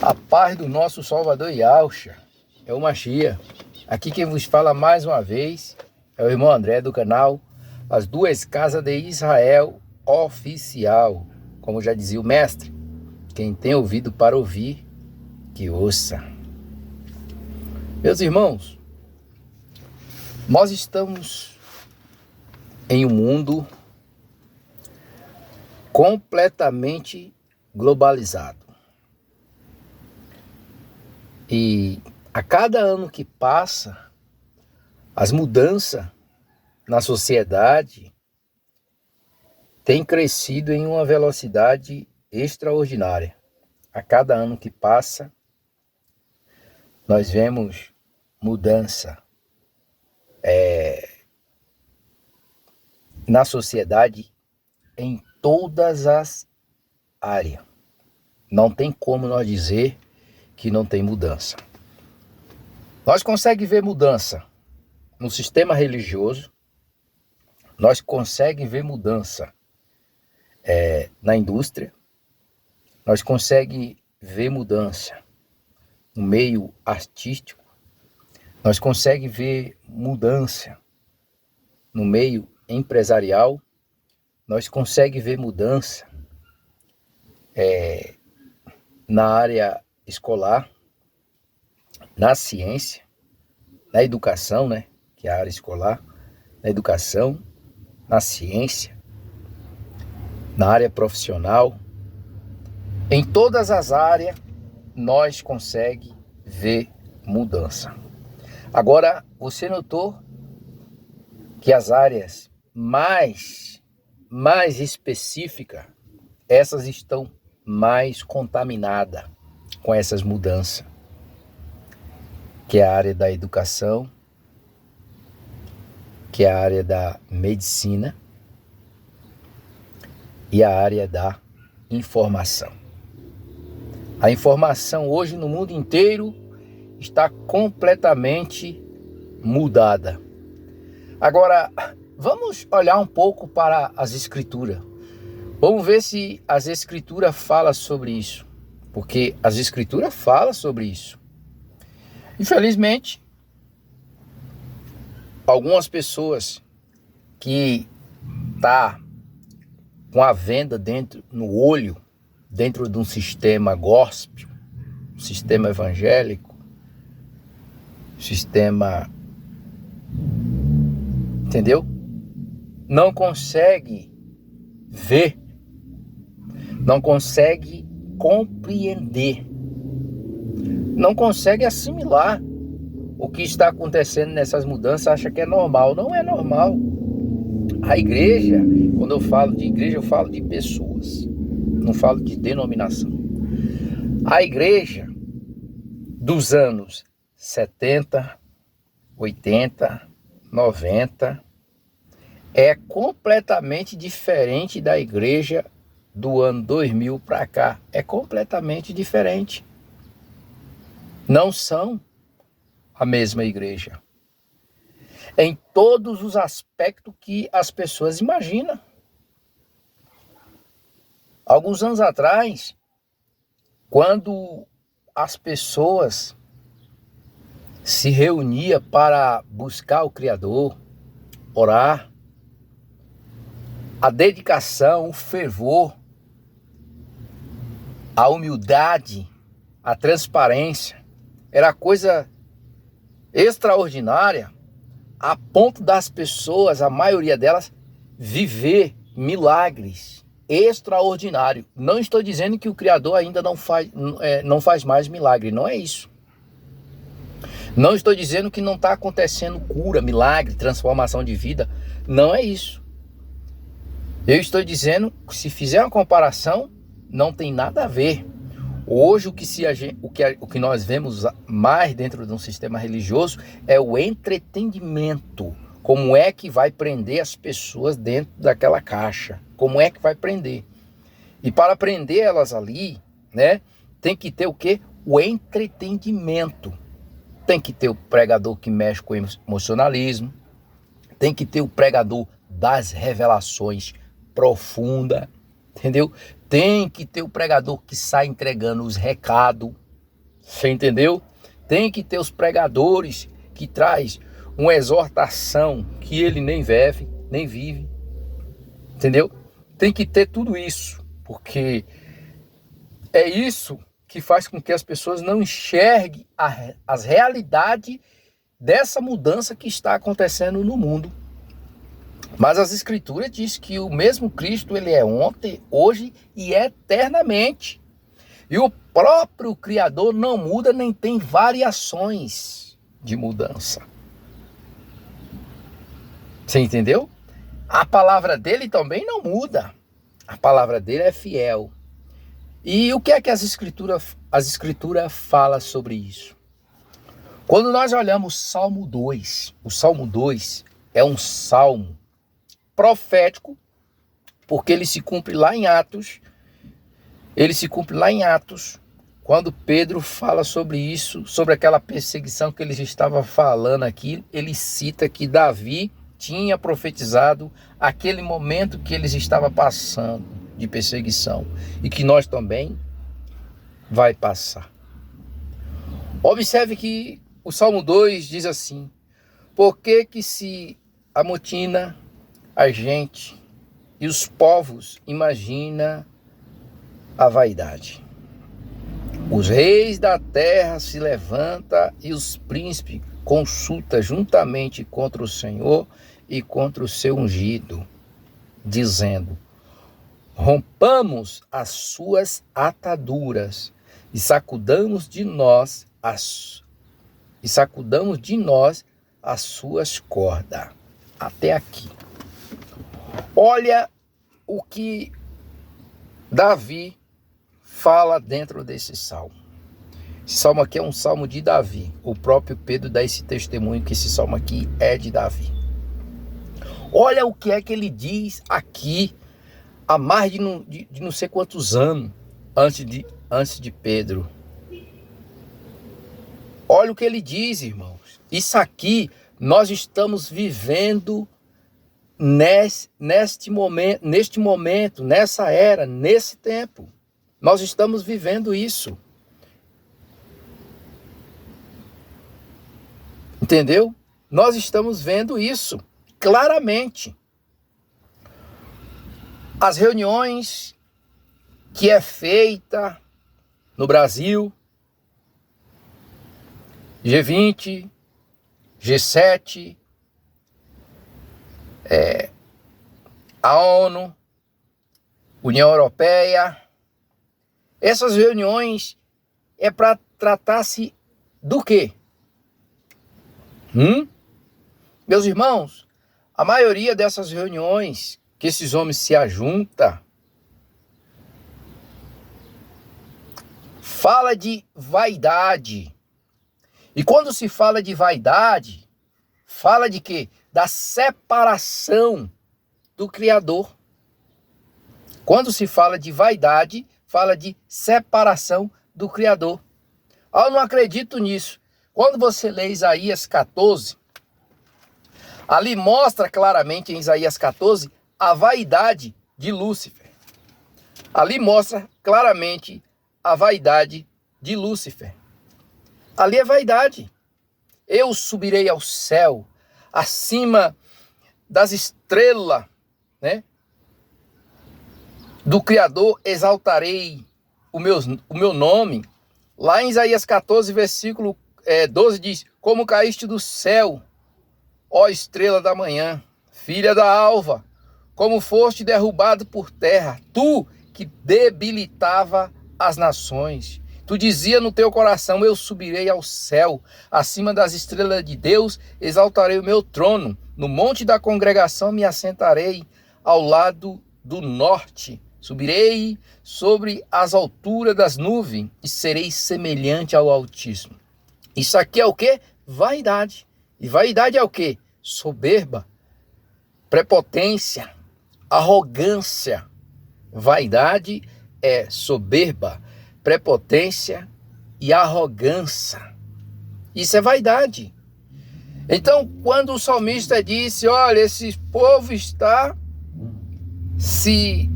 A paz do nosso Salvador Yahushua, é o Machia. Aqui quem vos fala mais uma vez é o irmão André do canal As Duas Casas de Israel Oficial. Como já dizia o mestre, quem tem ouvido para ouvir, que ouça. Meus irmãos, nós estamos em um mundo completamente globalizado. E a cada ano que passa, as mudanças na sociedade têm crescido em uma velocidade extraordinária. A cada ano que passa, nós vemos mudança na sociedade em todas as áreas. Não tem como nós dizer que não tem mudança. Nós conseguimos ver mudança no sistema religioso, nós conseguimos ver mudança na indústria, nós conseguimos ver mudança no meio artístico, nós conseguimos ver mudança no meio empresarial, nós conseguimos ver mudança na área escolar, na ciência, na educação, que é a área escolar, na educação, na ciência, na área profissional. Em todas as áreas, nós conseguimos ver mudança. Agora, você notou que as áreas mais específicas, essas estão mais contaminadas com essas mudanças, que é a área da educação, que é a área da medicina e a área da informação. A informação hoje no mundo inteiro está completamente mudada. Agora, vamos olhar um pouco para as escrituras. Vamos ver se as escrituras falam sobre isso, porque as escrituras falam sobre isso. Infelizmente, algumas pessoas que tá com a venda no olho, dentro de um sistema gospel, um sistema evangélico, sistema, entendeu? Não consegue ver, não consegue compreender, não consegue assimilar o que está acontecendo nessas mudanças, acha que é normal. Não é normal. A igreja, quando eu falo de igreja, eu falo de pessoas, não falo de denominação. A igreja dos anos 70, 80, 90 é completamente diferente da igreja do ano 2000 para cá. É completamente diferente. Não são a mesma igreja, em todos os aspectos que as pessoas imaginam. Alguns anos atrás, quando as pessoas se reuniam para buscar o Criador, orar, a dedicação, o fervor, a humildade, a transparência, era coisa extraordinária, a ponto das pessoas, a maioria delas, viver milagres extraordinários. Não estou dizendo que o Criador ainda não faz mais milagre, não é isso. Não estou dizendo que não está acontecendo cura, milagre, transformação de vida, não é isso. Eu estou dizendo que, se fizer uma comparação, não tem nada a ver. Hoje o que nós vemos mais dentro de um sistema religioso é o entretenimento. Como é que vai prender as pessoas dentro daquela caixa? Como é que vai prender? E para prender elas ali, tem que ter o quê? O entretenimento. Tem que ter o pregador que mexe com emocionalismo. Tem que ter o pregador das revelações profundas. Entendeu? Tem que ter o pregador que sai entregando os recados, Você entendeu? Tem que ter os pregadores que traz uma exortação que ele nem vive. Entendeu? Tem que ter tudo isso, porque é isso que faz com que as pessoas não enxerguem as realidades dessa mudança que está acontecendo no mundo. Mas as escrituras dizem que o mesmo Cristo, ele é ontem, hoje e eternamente. E o próprio Criador não muda, nem tem variações de mudança. Você entendeu? A palavra dele também não muda. A palavra dele é fiel. E o que é que as escrituras falam sobre isso? Quando nós olhamos Salmo 2, o Salmo 2 é um salmo profético, porque ele se cumpre lá em Atos. Ele se cumpre lá em Atos, quando Pedro fala sobre isso, sobre aquela perseguição que ele estava falando aqui. Ele cita que Davi tinha profetizado aquele momento que eles estavam passando de perseguição e que nós também vai passar. Observe que o Salmo 2 diz assim: por que se amotina a gente e os povos imagina a vaidade? Os reis da terra se levantam e os príncipes consultam juntamente contra o Senhor e contra o seu ungido, dizendo: rompamos as suas ataduras e sacudamos de nós as suas cordas. Até aqui. Olha o que Davi fala dentro desse salmo. Esse salmo aqui é um salmo de Davi. O próprio Pedro dá esse testemunho que esse salmo aqui é de Davi. Olha o que é que ele diz aqui, há mais de não sei quantos anos antes de Pedro. Olha o que ele diz, irmãos. Isso aqui nós estamos vivendo neste momento, nessa era, nesse tempo. Nós estamos vivendo isso. Entendeu? Nós estamos vendo isso claramente. As reuniões que é feita no Brasil, G20, G7, a ONU, União Europeia, essas reuniões é para tratar-se do quê? Meus irmãos, a maioria dessas reuniões que esses homens se ajuntam fala de vaidade. E quando se fala de vaidade, fala de quê? Da separação do Criador. Quando se fala de vaidade, fala de separação do Criador. Eu não acredito nisso. Quando você lê Isaías 14, ali mostra claramente em Isaías 14 a vaidade de Lúcifer. Ali mostra claramente a vaidade de Lúcifer. Ali é vaidade. Eu subirei ao céu, acima das estrelas, né? Do Criador exaltarei o meu nome. Lá em Isaías 14, versículo 12 diz: como caíste do céu, ó estrela da manhã, filha da alva, como foste derrubado por terra, tu que debilitava as nações. Tu dizia no teu coração: eu subirei ao céu, acima das estrelas de Deus, exaltarei o meu trono. No monte da congregação me assentarei, ao lado do norte. Subirei sobre as alturas das nuvens e serei semelhante ao Altíssimo. Isso aqui é o quê? Vaidade. E vaidade é o quê? Soberba, prepotência, arrogância. Vaidade é soberba, prepotência e arrogância. Isso é vaidade. Então, quando o salmista disse: olha, esse povo está se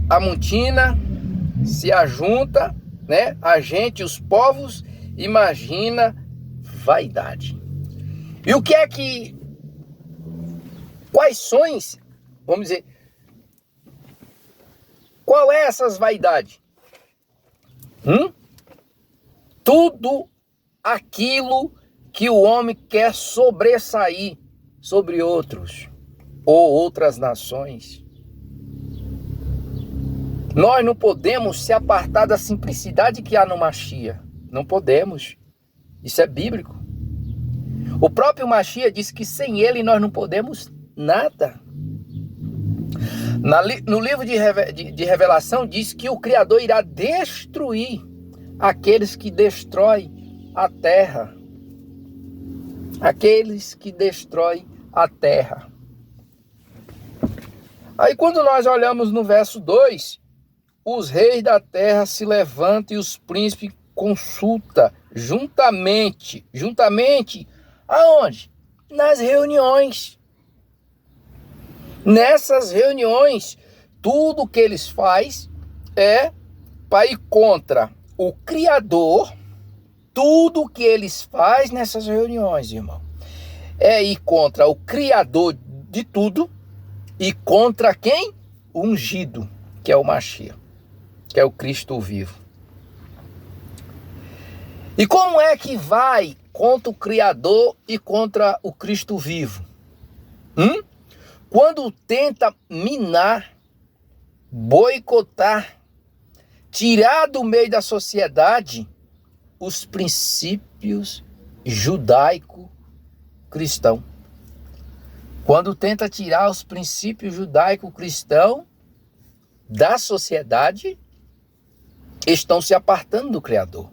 amontina, se ajunta, né? A gente, os povos imagina vaidade. E o que é que... Quais são, vamos dizer, qual é essas vaidades? Tudo aquilo que o homem quer sobressair sobre outros ou outras nações. Nós não podemos se apartar da simplicidade que há no Mashiach. Não podemos. Isso é bíblico. O próprio Mashiach diz que sem ele nós não podemos nada. No livro de Revelação diz que o Criador irá destruir aqueles que destroem a terra. Aqueles que destroem a terra. Aí quando nós olhamos no verso 2, os reis da terra se levantam e os príncipes consultam juntamente. Juntamente aonde? Nas reuniões. Nessas reuniões, tudo que eles fazem é para ir contra o Criador. Tudo que eles fazem nessas reuniões, irmão, é ir contra o Criador de tudo e contra quem? O ungido, que é o Mashiach, que é o Cristo vivo. E como é que vai contra o Criador e contra o Cristo vivo? Quando tenta minar, boicotar, tirar do meio da sociedade os princípios judaico-cristão. Quando tenta tirar os princípios judaico-cristão da sociedade, estão se apartando do Criador.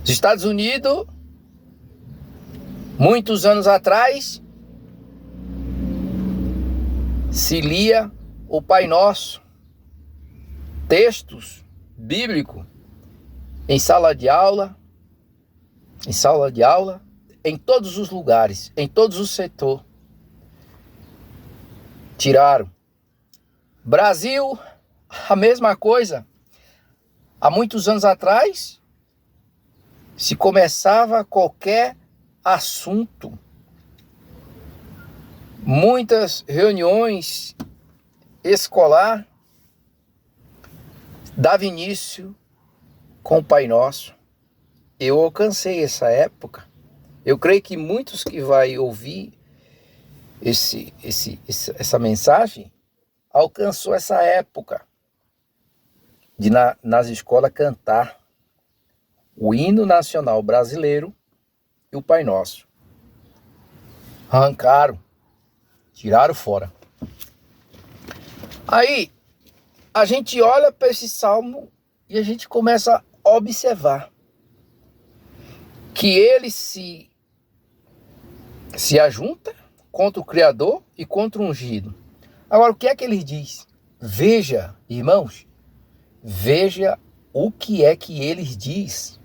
Os Estados Unidos, muitos anos atrás, se lia o Pai Nosso, textos bíblicos, em sala de aula, em todos os lugares, em todos os setores. Tiraram. Brasil, a mesma coisa. Há muitos anos atrás, se começava qualquer assunto, muitas reuniões escolar dava início com o Pai Nosso. Eu alcancei essa época. Eu creio que muitos que vai ouvir essa mensagem alcançou essa época de nas escolas cantar o hino nacional brasileiro e o Pai Nosso. Arrancaram, tiraram fora. Aí a gente olha para esse salmo e a gente começa a observar que ele se ajunta contra o Criador e contra o ungido. Agora, o que é que ele diz? Veja, irmãos, veja o que é que ele diz.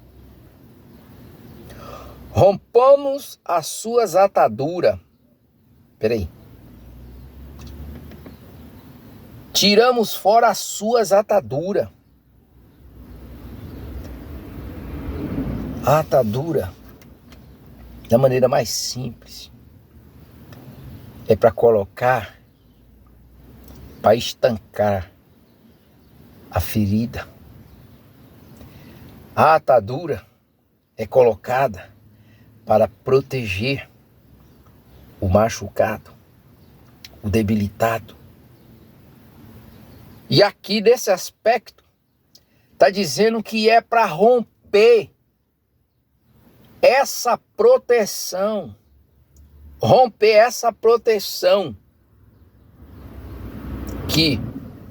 Rompamos as suas ataduras. Peraí. Tiramos fora as suas ataduras. A atadura, da maneira mais simples, é para colocar, para estancar a ferida. A atadura é colocada para proteger o machucado, o debilitado. E aqui, desse aspecto, está dizendo que é para romper essa proteção. Romper essa proteção que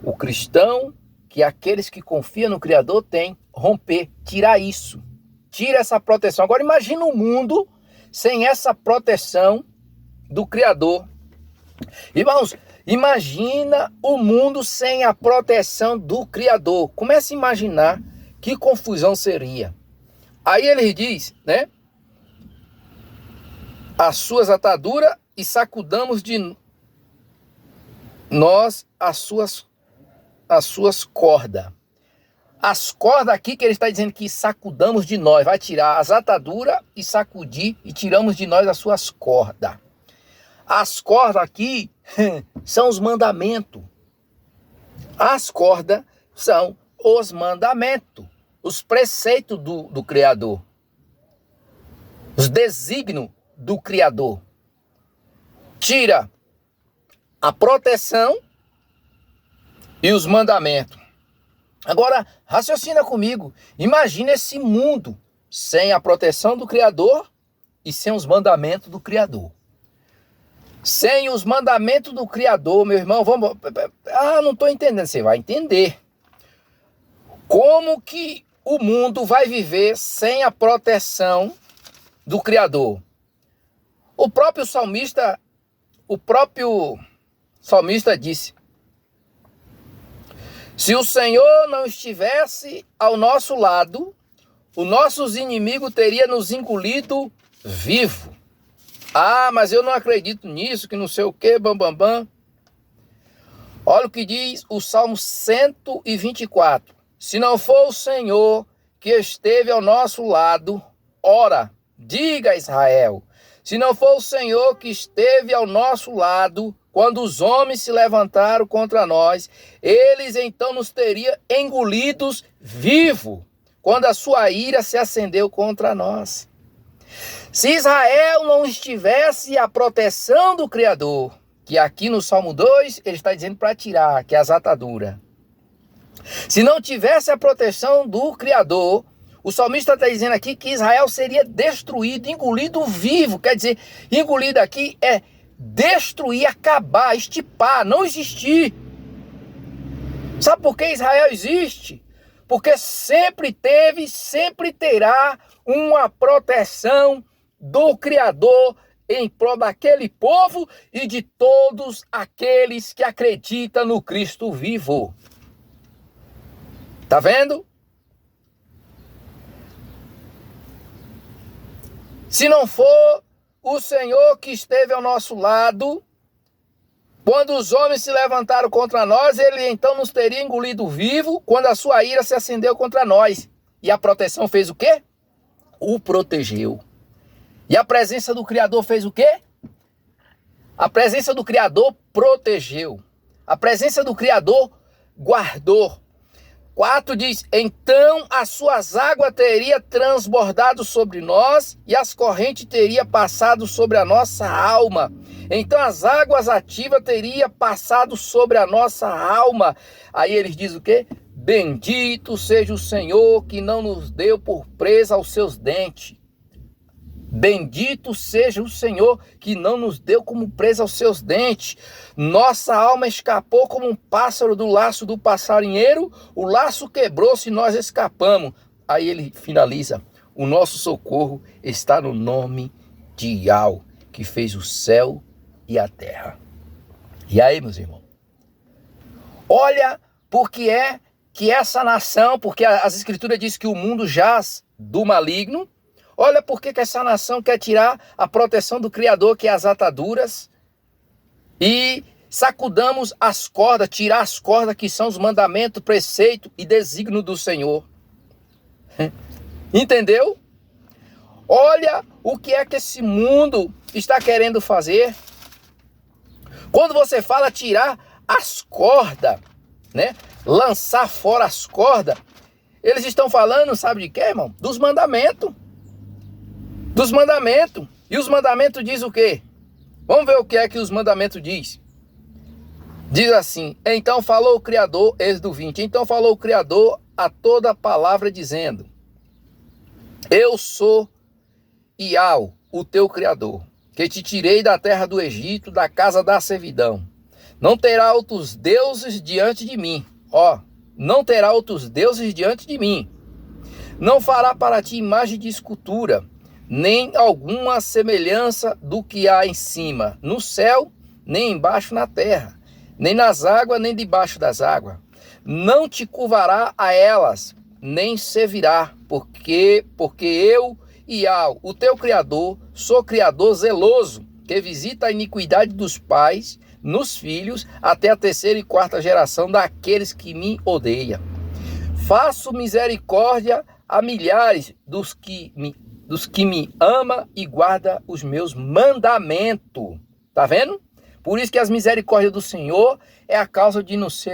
o cristão, que aqueles que confiam no Criador têm. Romper, tirar isso. Tira essa proteção. Agora imagina o mundo sem essa proteção do Criador. Irmãos, imagina o mundo sem a proteção do Criador. Comece a imaginar que confusão seria. Aí ele diz, né? As suas ataduras e sacudamos de nós as suas cordas. as cordas aqui que ele está dizendo que sacudamos de nós, vai tirar as ataduras e sacudir e tiramos de nós as suas cordas. As cordas aqui são os mandamentos. As cordas são os mandamentos, os preceitos do Criador, os desígnios do Criador. Tira a proteção e os mandamentos. Agora, raciocina comigo. Imagina esse mundo sem a proteção do Criador e sem os mandamentos do Criador. Sem os mandamentos do Criador, meu irmão, vamos... não estou entendendo. Você vai entender. Como que o mundo vai viver sem a proteção do Criador? O próprio salmista disse: se o Senhor não estivesse ao nosso lado, os nossos inimigos teriam nos engolido vivo. Mas eu não acredito nisso, que não sei o que, bam. Olha o que diz o Salmo 124. Se não for o Senhor que esteve ao nosso lado, ora, diga a Israel, se não for o Senhor que esteve ao nosso lado, quando os homens se levantaram contra nós, eles então nos teriam engolidos vivos, quando a sua ira se acendeu contra nós. Se Israel não estivesse a proteção do Criador, que aqui no Salmo 2, ele está dizendo para tirar, que é as ataduras. Se não tivesse a proteção do Criador, o salmista está dizendo aqui que Israel seria destruído, engolido vivo. Quer dizer, engolido aqui é destruir, acabar, extirpar, não existir. Sabe por que Israel existe? Porque sempre teve, sempre terá uma proteção do Criador em prol daquele povo e de todos aqueles que acreditam no Cristo vivo. Tá vendo? Se não for o Senhor que esteve ao nosso lado, quando os homens se levantaram contra nós, ele então nos teria engolido vivo, quando a sua ira se acendeu contra nós. E a proteção fez o quê? O protegeu. E a presença do Criador fez o quê? A presença do Criador protegeu. A presença do Criador guardou. 4 diz, então as suas águas teriam transbordado sobre nós e as correntes teriam passado sobre a nossa alma. Então as águas ativas teriam passado sobre a nossa alma. Aí eles dizem o quê? Bendito seja o Senhor que não nos deu por presa aos seus dentes. Bendito seja o Senhor que não nos deu como presa aos seus dentes. Nossa alma escapou como um pássaro do laço do passarinheiro. O laço quebrou-se e nós escapamos. Aí ele finaliza. O nosso socorro está no nome de Yahweh, que fez o céu e a terra. E aí, meus irmãos? Olha porque é que essa nação, porque as escrituras dizem que o mundo jaz do maligno. Olha por que essa nação quer tirar a proteção do Criador, que é as ataduras, e sacudamos as cordas, tirar as cordas que são os mandamentos, preceito e desígnio do Senhor. Entendeu? Olha o que é que esse mundo está querendo fazer. Quando você fala tirar as cordas, né? Lançar fora as cordas, eles estão falando, sabe de quê, irmão? Dos mandamentos. Dos mandamentos. E os mandamentos diz o quê? Vamos ver o que é que os mandamentos diz. Diz assim, então falou o Criador, Êxodo 20, então falou o Criador a toda a palavra dizendo, eu sou Yahweh, o teu Criador, que te tirei da terra do Egito, da casa da servidão. Não terá outros deuses diante de mim. Não terá outros deuses diante de mim. Não fará para ti imagem de escultura, nem alguma semelhança do que há em cima, no céu, nem embaixo na terra, nem nas águas, nem debaixo das águas. Não te curvará a elas, nem servirá, porque eu, Yahweh, o teu Criador, sou Criador zeloso, que visita a iniquidade dos pais nos filhos, até a 3ª e 4ª geração daqueles que me odeiam. Faço misericórdia a milhares dos que me ama e guarda os meus mandamentos. Tá vendo? Por isso que as misericórdias do Senhor é a causa de não ser